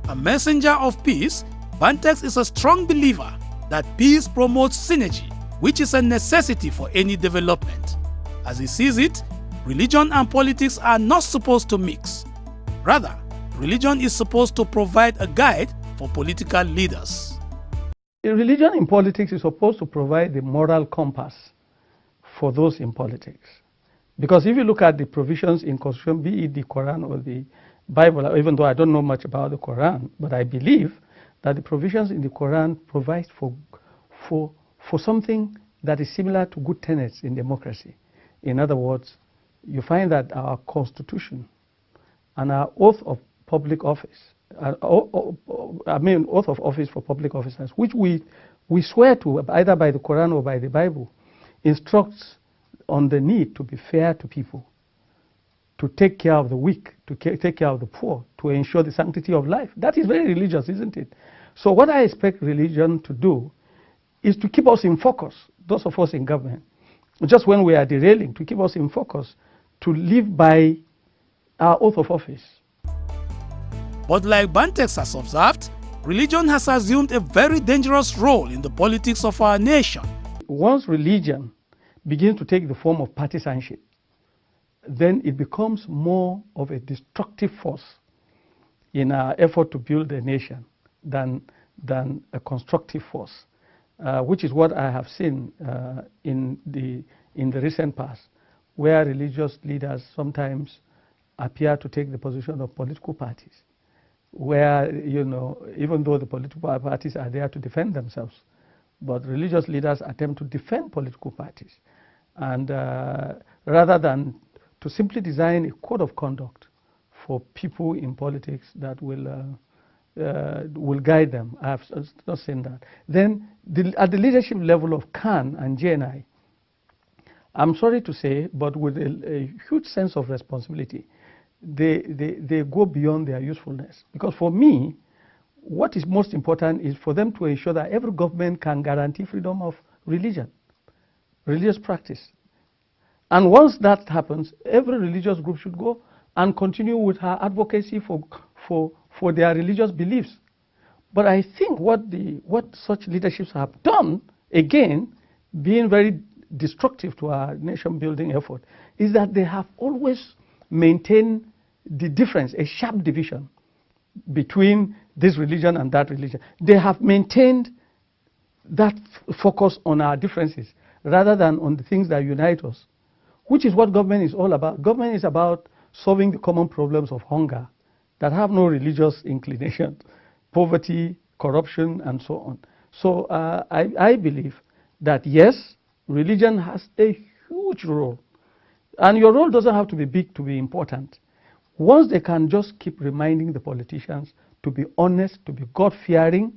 A messenger of peace, Bantex is a strong believer that peace promotes synergy, which is a necessity for any development. As he sees it, religion and politics are not supposed to mix. Rather, religion is supposed to provide a guide for political leaders. Religion in politics is supposed to provide the moral compass for those in politics. Because if you look at the provisions in Constitution, be it the Quran or the Bible, even though I don't know much about the Quran, but I believe that the provisions in the Quran provide for something that is similar to good tenets in democracy. In other words, you find that our Constitution and our oath of public office, oath of office for public officers, which we swear to either by the Quran or by the Bible, instructs on the need to be fair to people, to take care of the weak, to take care of the poor, to ensure the sanctity of life. That is very religious, isn't it? So what I expect religion to do is to keep us in focus, those of us in government, just when we are derailing, to keep us in focus, to live by our oath of office. But like Bantex has observed, religion has assumed a very dangerous role in the politics of our nation. Once religion begins to take the form of partisanship, then it becomes more of a destructive force in our effort to build a nation than a constructive force, which is what I have seen in the recent past, where religious leaders sometimes appear to take the position of political parties, where, you know, even though the political parties are there to defend themselves, but religious leaders attempt to defend political parties. And rather than to simply design a code of conduct for people in politics that will guide them. I have not seen that. Then at the leadership level of CAN and JNI, I'm sorry to say, but with a huge sense of responsibility, they go beyond their usefulness. Because for me, what is most important is for them to ensure that every government can guarantee freedom of religion, religious practice. And once that happens, every religious group should go and continue with her advocacy for their religious beliefs. But I think what such leaderships have done, again, being very destructive to our nation building effort, is that they have always maintained the difference, a sharp division between this religion and that religion. They have maintained that focus on our differences rather than on the things that unite us, which is what government is all about. Government is about solving the common problems of hunger that have no religious inclination, poverty, corruption, and so on. So I believe that yes, religion has a huge role. And your role doesn't have to be big to be important. Once they can just keep reminding the politicians to be honest, to be God-fearing,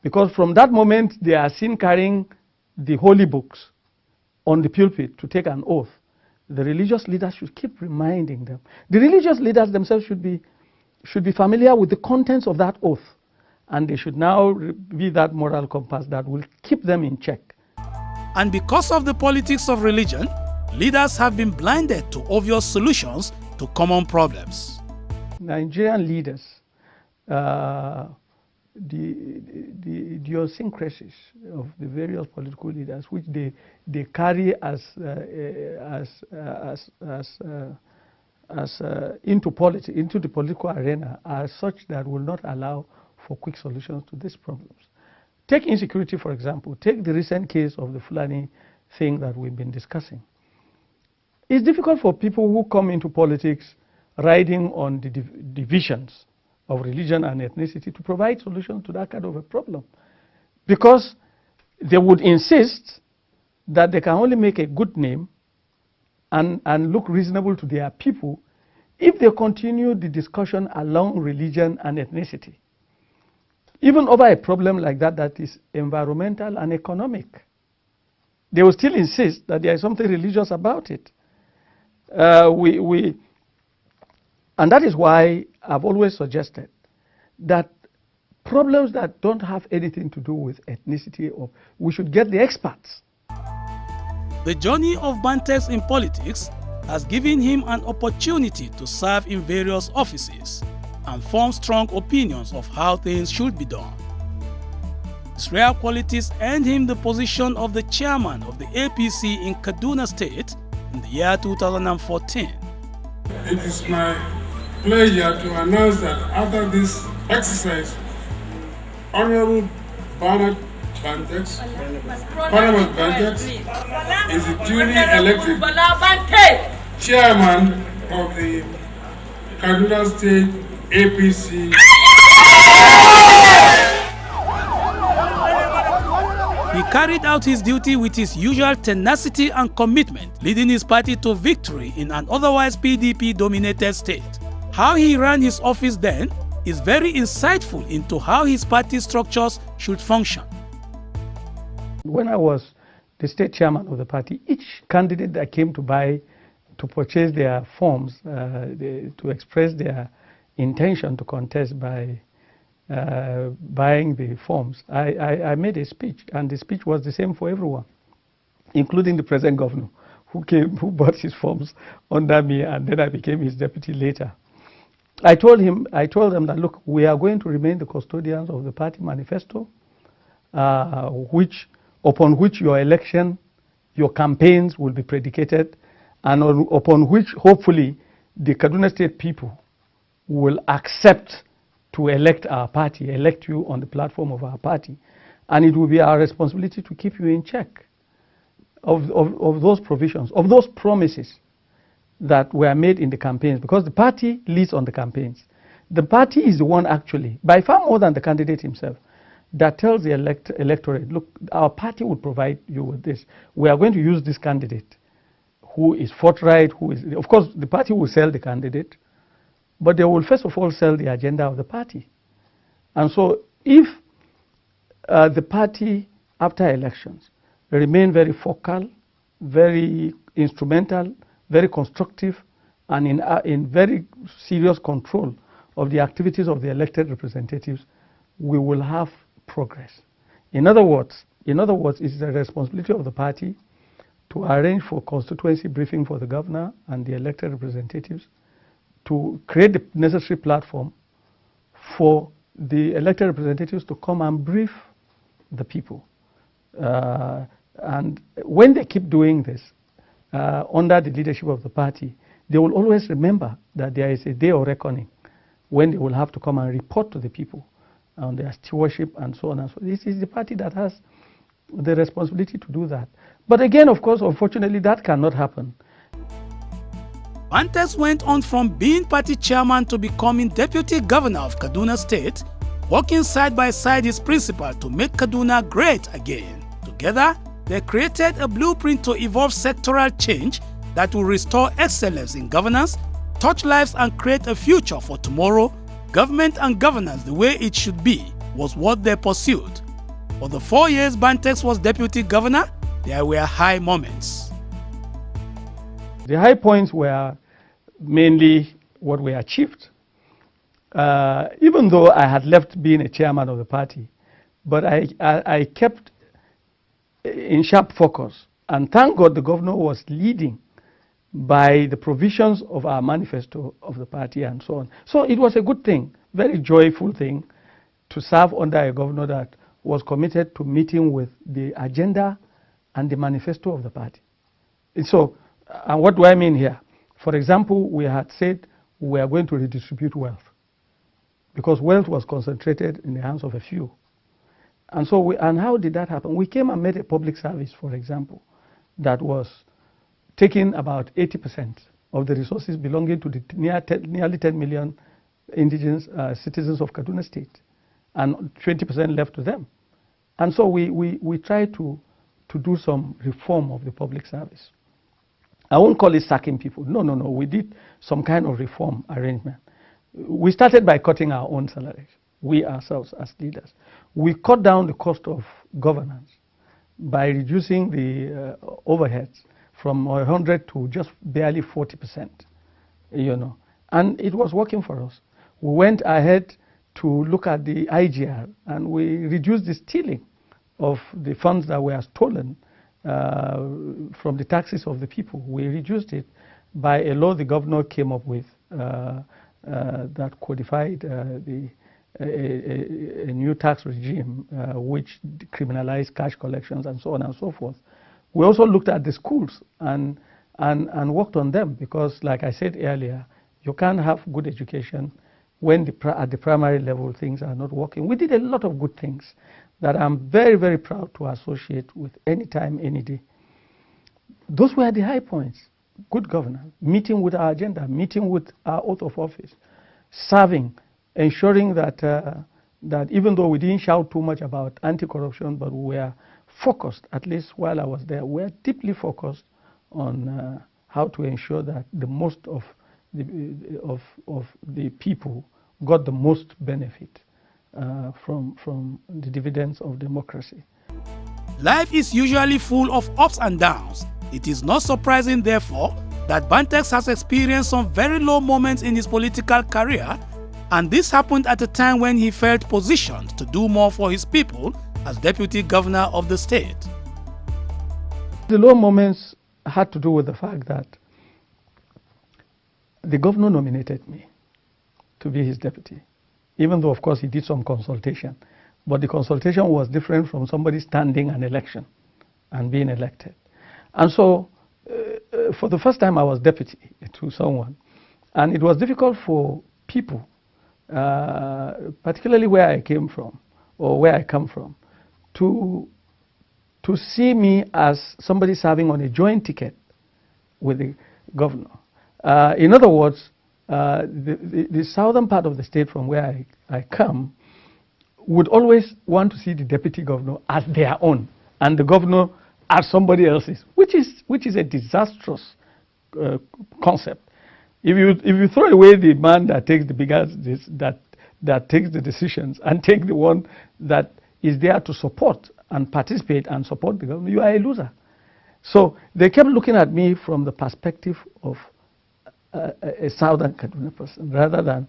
because from that moment they are seen carrying the holy books on the pulpit to take an oath. The religious leaders should keep reminding them. The religious leaders themselves should be familiar with the contents of that oath, and they should now be that moral compass that will keep them in check. And because of the politics of religion, leaders have been blinded to obvious solutions to common problems. Nigerian leaders, the idiosyncrasies of the various political leaders, which they carry into the political arena, are such that will not allow for quick solutions to these problems. Take insecurity, for example. Take the recent case of the Fulani thing that we've been discussing. It's difficult for people who come into politics riding on the divisions of religion and ethnicity to provide solutions to that kind of a problem, because they would insist that they can only make a good name and look reasonable to their people if they continue the discussion along religion and ethnicity, even over a problem like that is environmental and economic. They will still insist that there is something religious about it. And that is why I've always suggested that problems that don't have anything to do with ethnicity, we should get the experts. The journey of Bantex in politics has given him an opportunity to serve in various offices. and form strong opinions of how things should be done. His rare qualities earned him the position of the chairman of the APC in Kaduna State in the year 2014. It is my pleasure to announce that after this exercise, Honorable Bantex is duly elected chairman of the Kaduna State APC. He carried out his duty with his usual tenacity and commitment, leading his party to victory in an otherwise PDP-dominated state. How he ran his office then is very insightful into how his party structures should function. When I was the state chairman of the party, each candidate that came to purchase their forms, to express their intention to contest by buying the forms, I made a speech, and the speech was the same for everyone, including the present governor, who bought his forms under me, and then I became his deputy later. I told them that, look, we are going to remain the custodians of the party manifesto, upon which your election, your campaigns will be predicated, and upon which, hopefully, the Kaduna State people will accept to elect our party, elect you on the platform of our party. And it will be our responsibility to keep you in check of those provisions, of those promises that were made in the campaigns, because the party leads on the campaigns. The party is the one actually, by far more than the candidate himself, that tells the electorate, look, our party will provide you with this. We are going to use this candidate who is forthright, of course, the party will sell the candidate, but they will first of all sell the agenda of the party. And so if the party, after elections, remain very focal, very instrumental, very constructive, and in very serious control of the activities of the elected representatives, we will have progress. In other words, it's the responsibility of the party to arrange for constituency briefing for the governor and the elected representatives, to create the necessary platform for the elected representatives to come and brief the people. And when they keep doing this under the leadership of the party, they will always remember that there is a day of reckoning when they will have to come and report to the people on their stewardship and so on and so on. This is the party that has the responsibility to do that. But again, of course, unfortunately, that cannot happen. Bantex went on from being party chairman to becoming deputy governor of Kaduna State, working side by side his principal to make Kaduna great again. Together, they created a blueprint to evolve sectoral change that will restore excellence in governance, touch lives, and create a future for tomorrow. Government and governance the way it should be was what they pursued. For the 4 years Bantex was deputy governor, there were high moments. The high points were mainly what we achieved. Even though I had left being a chairman of the party, but I kept in sharp focus. And thank God the governor was leading by the provisions of our manifesto of the party and so on. So it was a good thing, very joyful thing, to serve under a governor that was committed to meeting with the agenda and the manifesto of the party. And so, and what do I mean here? For example, we had said we are going to redistribute wealth, because wealth was concentrated in the hands of a few. And so, and how did that happen? We came and made a public service, for example, that was taking about 80% of the resources belonging to the nearly 10 million indigenous citizens of Kaduna State, and 20% left to them. And so we tried to do some reform of the public service. I won't call it sacking people. No. We did some kind of reform arrangement. We started by cutting our own salaries, we ourselves as leaders. We cut down the cost of governance by reducing the overheads from 100 to just barely 40%, and it was working for us. We went ahead to look at the IGR, and we reduced the stealing of the funds that were stolen from the taxes of the people. We reduced it by a law the governor came up with that codified a new tax regime which criminalized cash collections and so on and so forth. We also looked at the schools and worked on them because, like I said earlier, you can't have good education when at the primary level things are not working. We did a lot of good things that I'm very, very proud to associate with any time, any day. Those were the high points. Good governance, meeting with our agenda, meeting with our oath of office, serving, ensuring that, that even though we didn't shout too much about anti-corruption, but we were focused, at least while I was there, we were deeply focused on how to ensure that the most of the people got the most benefit from the dividends of democracy. Life is usually full of ups and downs. It is not surprising, therefore, that Bantex has experienced some very low moments in his political career, and this happened at a time when he felt positioned to do more for his people as deputy governor of the state. The low moments had to do with the fact that the governor nominated me to be his deputy, even though, of course, he did some consultation. But the consultation was different from somebody standing an election and being elected. And so, for the first time, I was deputy to someone. And it was difficult for people, particularly where I came from, or where I come from, to see me as somebody serving on a joint ticket with the governor. In other words, the southern part of the state from where I come would always want to see the deputy governor as their own, and the governor as somebody else's, which is a disastrous concept. If you throw away the man that takes the biggest, that takes the decisions, and take the one that is there to support and participate and support the government, you are a loser. So they kept looking at me from the perspective of a southern Kaduna person, rather than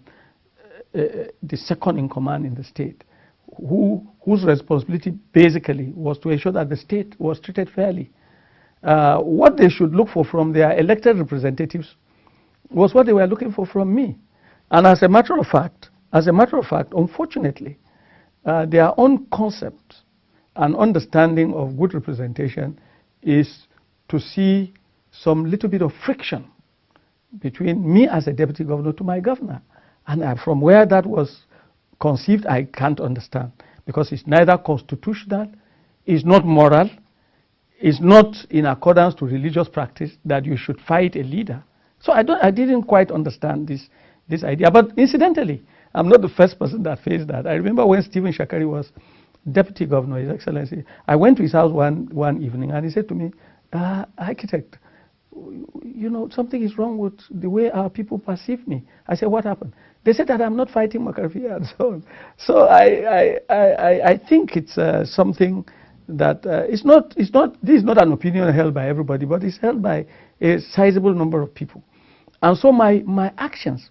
the second in command in the state, whose responsibility basically was to ensure that the state was treated fairly. What they should look for from their elected representatives was what they were looking for from me. And as a matter of fact, unfortunately, their own concept and understanding of good representation is to see some little bit of friction between me as a deputy governor to my governor. And from where that was conceived, I can't understand, because it's neither constitutional, it's not moral, it's not in accordance to religious practice that you should fight a leader. So I didn't quite understand this idea. But incidentally, I'm not the first person that faced that. I remember when Stephen Shakari was deputy governor, His Excellency, I went to his house one evening, and he said to me, architect, you know, something is wrong with the way our people perceive me. I said, what happened? They said that I'm not fighting McCarthy and so on. So I think it's something that this is not an opinion held by everybody, but it's held by a sizable number of people. And so my actions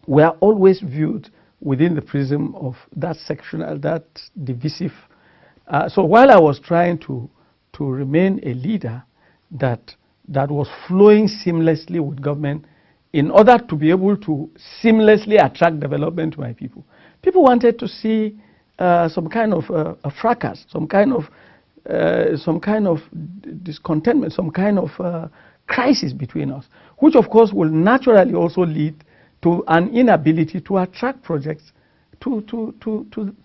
were always viewed within the prism of that sectional, that divisive. So while I was trying to remain a leader that was flowing seamlessly with government, in order to be able to seamlessly attract development to my people, people wanted to see some kind of a fracas, some kind of discontentment, some kind of crisis between us, which of course will naturally also lead to an inability to attract projects to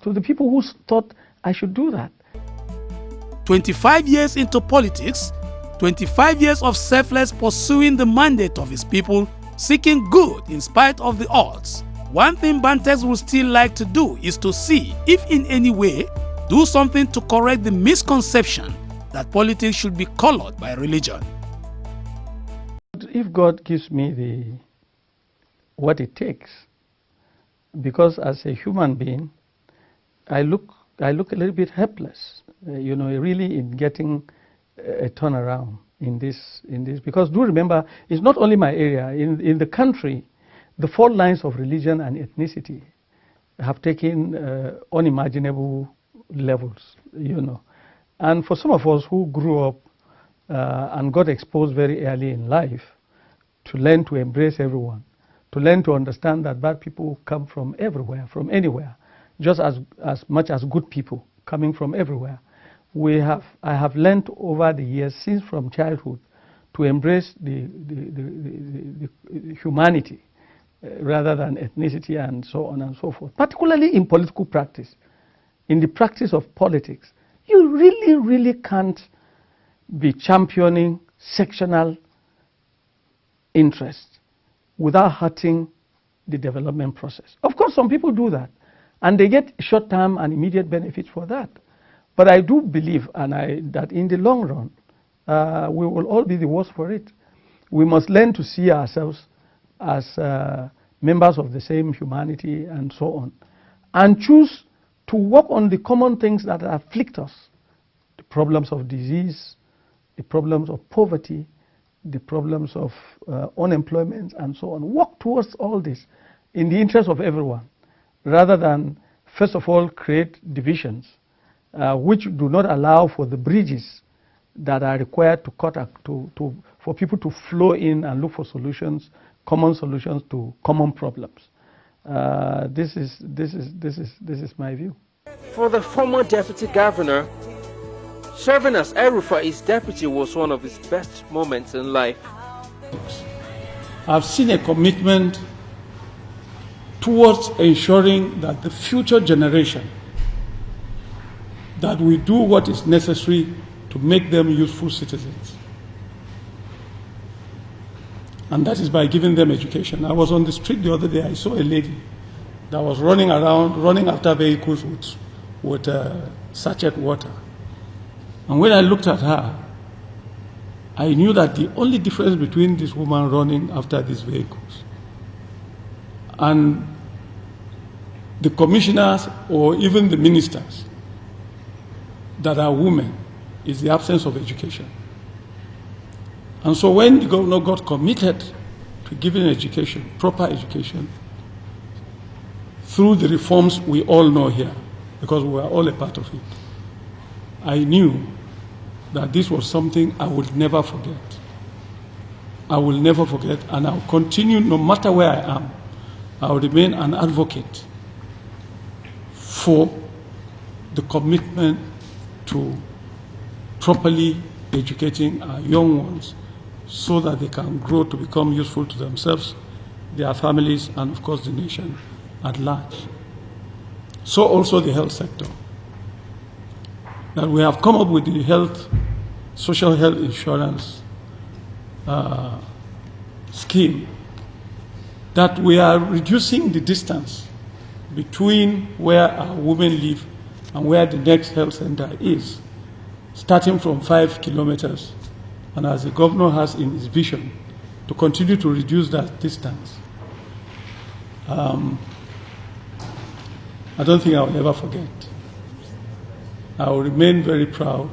the people who thought I should do that. 25 years into politics, 25 years of selfless pursuing the mandate of his people, seeking good in spite of the odds. One thing Bantex would still like to do is to see if in any way do something to correct the misconception that politics should be colored by religion. If God gives me what it takes, because as a human being, I look a little bit helpless, you know, really in getting a turnaround in this, because do remember, it's not only my area. In the country, the fault lines of religion and ethnicity have taken unimaginable levels, you know. And for some of us who grew up and got exposed very early in life to learn to embrace everyone, to learn to understand that bad people come from everywhere, from anywhere, just as much as good people coming from everywhere. I have learned over the years, since from childhood, to embrace the humanity rather than ethnicity and so on and so forth, particularly in political practice. In the practice of politics, you really can't be championing sectional interests without hurting the development process. Of course, some people do that, and they get short-term and immediate benefits for that. But I do believe that in the long run, we will all be the worse for it. We must learn to see ourselves as members of the same humanity and so on, and choose to work on the common things that afflict us, the problems of disease, the problems of poverty, the problems of unemployment and so on. Work towards all this in the interest of everyone, rather than, first of all, create divisions which do not allow for the bridges that are required to for people to flow in and look for solutions, common solutions to common problems. This is my view. For the former deputy governor, serving as El-Rufai's deputy was one of his best moments in life. I've seen a commitment towards ensuring that the future generation, that we do what is necessary to make them useful citizens. And that is by giving them education. I was on the street the other day, I saw a lady that was running around, running after vehicles with sachet water. And when I looked at her, I knew that the only difference between this woman running after these vehicles and the commissioners or even the ministers that are women is the absence of education. And so when the governor got committed to giving education, proper education, through the reforms we all know here, because we are all a part of it, I knew that this was something I would never forget. I will never forget, and I'll continue, no matter where I am, I'll remain an advocate for the commitment to properly educating our young ones so that they can grow to become useful to themselves, their families, and of course the nation at large. So also the health sector. That we have come up with the social health insurance scheme, that we are reducing the distance between where our women live and where the next health center is, starting from 5 kilometers, and as the governor has in his vision, to continue to reduce that distance. I don't think I will ever forget. I will remain very proud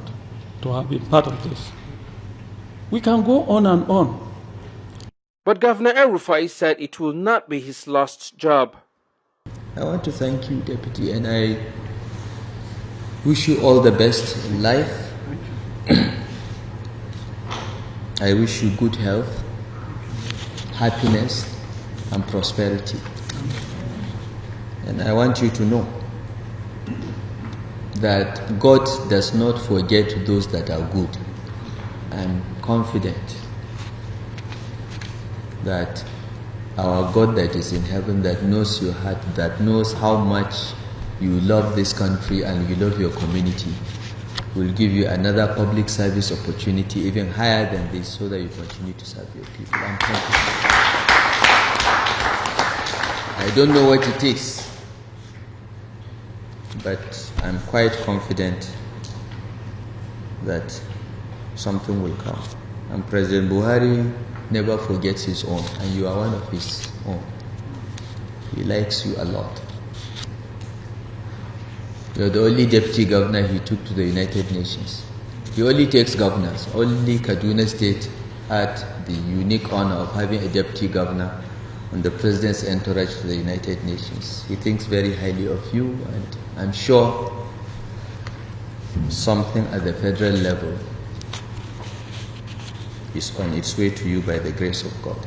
to have been part of this. We can go on and on. But Governor El-Rufai said it will not be his last job. I want to thank you, Deputy, and I wish you all the best in life. I wish you good health, happiness, and prosperity. And I want you to know that God does not forget those that are good. I'm confident that our God that is in heaven, that knows your heart, that knows how much you love this country and you love your community, will give you another public service opportunity even higher than this, so that you continue to serve your people. I'm confident. I don't know what it is, but I'm quite confident that something will come. And President Buhari never forgets his own, and you are one of his own. He likes you a lot. You're the only deputy governor he took to the United Nations. He only takes governors. Only Kaduna State had the unique honor of having a deputy governor on the president's entourage to the United Nations. He thinks very highly of you, and I'm sure something at the federal level is on its way to you by the grace of God.